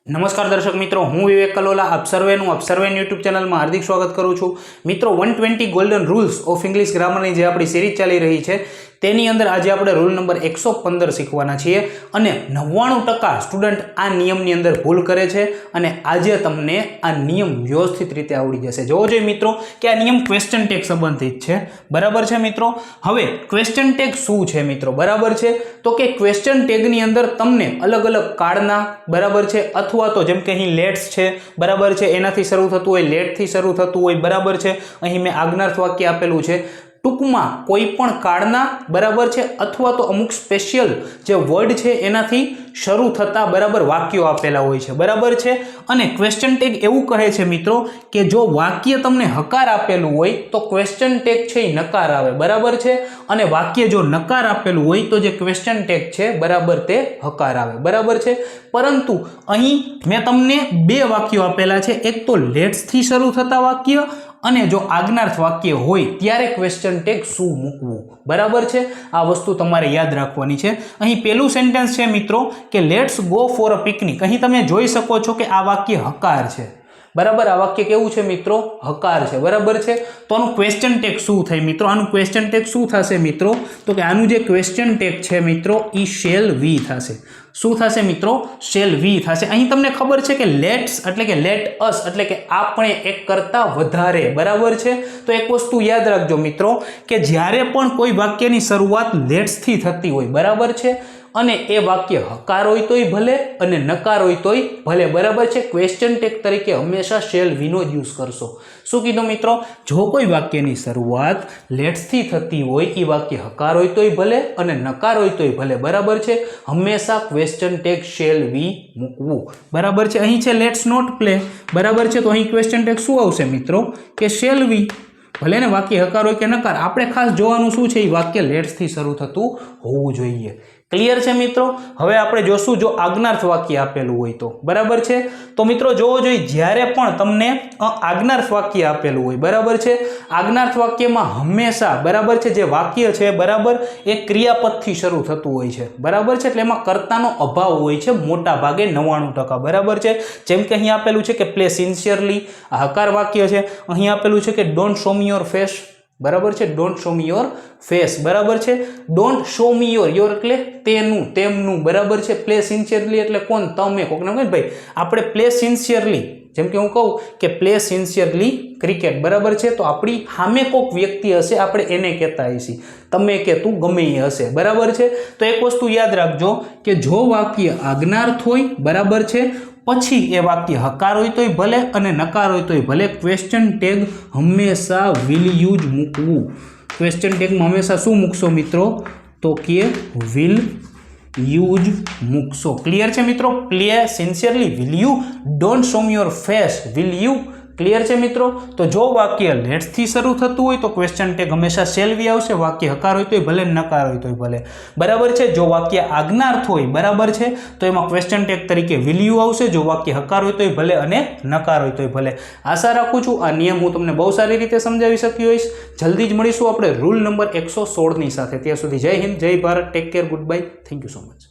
નમસ્કાર દર્શક મિત્રો, હું વિવેક કલોલા આપ સર્વેનું યુટ્યુબ ચેનલમાં હાર્દિક સ્વાગત કરું છું। મિત્રો 120 ગોલ્ડન રૂલ્સ ઓફ ઇંગ્લિશ ગ્રામરની જે આપણી સિરીઝ ચાલી રહી છે તેની અંદર આજે આપણે રૂલ નંબર 115 શીખવાના છીએ અને 99% સ્ટુડન્ટ આ નિયમની અંદર ભૂલ કરે છે અને આજે તમને આ નિયમ વ્યવસ્થિત રીતે આવડી જશે। જોવો જોઈએ મિત્રો કે આ નિયમ ક્વેશ્ચન ટેગ સંબંધિત છે, બરાબર છે મિત્રો। હવે ક્વેશ્ચન ટેગ શું છે મિત્રો, બરાબર છે, તો કે ક્વેશ્ચન ટેગની અંદર તમને અલગ અલગ કાળના, બરાબર છે, અથવા તો જેમ કે અહીં લેટ્સ છે, બરાબર છે, એનાથી શરૂ થતું હોય, લેટથી શરૂ થતું હોય, બરાબર છે, અહીં મેં આજ્ઞાર્થ વાક્ય આપેલું છે। ટૂંકમાં કોઈ પણ કાળના, બરાબર છે, અથવા તો અમુક સ્પેશિયલ જે વર્ડ છે એનાથી શરૂ થતા, બરાબર, વાક્યો આપેલા હોય છે, બરાબર છે। અને ક્વેશ્ચન ટેગ એવું કહે છે મિત્રો કે જો વાક્ય તમને હકાર આપેલું હોય તો ક્વેશ્ચન ટેગ છે એ નકાર આવે, બરાબર છે, અને વાક્ય જો નકાર આપેલું હોય તો જે ક્વેશ્ચન ટેગ છે, બરાબર, તે હકાર આવે, બરાબર છે। પરંતુ અહીં મેં તમને બે વાક્યો આપેલા છે, એક તો લેટ્સ થી શરૂ થતા વાક્ય અને જો આજ્ઞાર્થ વાક્ય હોય ત્યારે ક્વેશ્ચન ટેગ શું મૂકવું, બરાબર છે, આ વસ્તુ તમારે યાદ રાખવાની છે। અહીં પહેલું સેન્ટેન્સ છે મિત્રો કે let's go for a picnic. અહીં તમે જોઈ શકો છો કે આ વાક્ય હકાર છે, બરાબર, આ વાક્ય કેવું છે મિત્રો, હકાર છે, બરાબર છે। તો આનું ક્વેશ્ચન ટેગ શું થાય મિત્રો, આનું ક્વેશ્ચન ટેગ શું થશે મિત્રો, તો કે આનું જે ક્વેશ્ચન ટેગ છે મિત્રો ઈ શેલ વી થશે। શું થશે મિત્રો, શેલ વી થશે। અહીં તમને ખબર છે કે લેટ્સ એટલે કે લેટ અસ એટલે કે આપણે એક કરતા વધારે, બરાબર છે। તો એક વસ્તુ યાદ રાખજો મિત્રો કે જ્યારે પણ કોઈ વાક્યની શરૂઆત લેટ્સ થી થતી હોય, બરાબર છે, અને એ વાક્ય હકાર હોય તોય ભલે અને નકાર હોય તોય ભલે, બરાબર છે, ક્વેશ્ચન ટેગ તરીકે હંમેશા શેલ વી નો યુઝ કરશો। શું કીધું મિત્રો, જો કોઈ વાક્યની શરૂઆત લેટ્સ થી થતી હોય, એ વાક્ય હકાર હોય તોય ભલે અને નકાર હોય તોય ભલે, બરાબર છે, હંમેશા ક્વેશ્ચન ટેગ શેલ વી મૂકવું, બરાબર છે। અહીં છે લેટ્સ નોટ પ્લે, બરાબર છે, તો અહીં ક્વેશ્ચન ટેગ શું આવશે મિત્રો કે શેલ વી, ભલે ને વાક્ય હકાર હોય કે નકાર, આપણે ખાસ જોવાનું શું છે, એ વાક્ય લેટ્સ થી શરૂ થતું હોવું જોઈએ। ક્લિયર છે મિત્રો। હવે આપણે જોશું જો આજ્ઞાર્થ વાક્ય આપેલું હોય તો, બરાબર છે, તો મિત્રો જોવો જોઈએ જ્યારે પણ તમને આજ્ઞાર્થ વાક્ય આપેલું હોય, બરાબર છે, આજ્ઞાર્થ વાક્યમાં હંમેશા, બરાબર છે, જે વાક્ય છે, બરાબર, એ ક્રિયાપદથી શરૂ થતું હોય છે, બરાબર છે, એટલે એમાં કર્તાનો અભાવ હોય છે મોટા ભાગે 99%, બરાબર છે। જેમ કે અહીં આપેલું છે કે પ્લે સિન્સિયરલી, આ હકાર વાક્ય છે। અહીં આપેલું છે કે don't show me your face, બરાબર છે, don't show me your face, બરાબર છે, ડોન્ટ શો મી યોર એટલે તેનું, તેમનું, બરાબર છે, પ્લે સિન્સિયરલી એટલે કોણ, તમે, કોકને કહે ભાઈ આપણે પ્લે સિન્સિયરલી, જેમ કે હું કહું કે પ્લે સિન્સિયરલી ક્રિકેટ, બરાબર છે, તો આપણી સામે કોક વ્યક્તિ હશે, આપણે એને કહેતા હશી, તમે કે તું ગમે એ હશે, બરાબર છે। તો એક વસ્તુ યાદ રાખજો કે જો વાક્ય આજ્ઞાર્થ હોય, બરાબર છે, પછી એ વાક્ય હકાર હોય તોય ભલે અને નકાર હોય તોય ભલે, ક્વેશ્ચન ટેગ હંમેશા વિલ યુઝ મૂકવું। ક્વેશ્ચન ટેગમાં હંમેશા શું મૂકશો મિત્રો, તો કે વિલ યુઝ મૂકશો। ક્લિયર છે મિત્રો, play sincerely, will you, don't show me your face, will you, clear છે મિત્રો। તો જો વાક્ય લેટ્સ થી શરૂ થતું હોય તો ક્વેશ્ચન ટેગ હંમેશા શેલ વી આવશે, વાક્ય હકાર હોય તોય ભલે, નકાર હોય તોય ભલે, બરાબર છે। જો વાક્ય આજ્ઞાર્થ હોય, બરાબર છે, તો એમાં ક્વેશ્ચન ટેગ તરીકે વિલ યુ આવશે, જો વાક્ય હકાર હોય તોય ભલે અને નકાર હોય તોય ભલે। આશા રાખું છું આ નિયમ હું તમને બહુ સારી રીતે સમજાવી શક્યો હોઈશ। જલ્દી જ મળીશું આપણે રૂલ નંબર 116 ની સાથે। ત્યાં સુધી જય હિન્દ, જય Bharat, take care, good bye, thank you so much.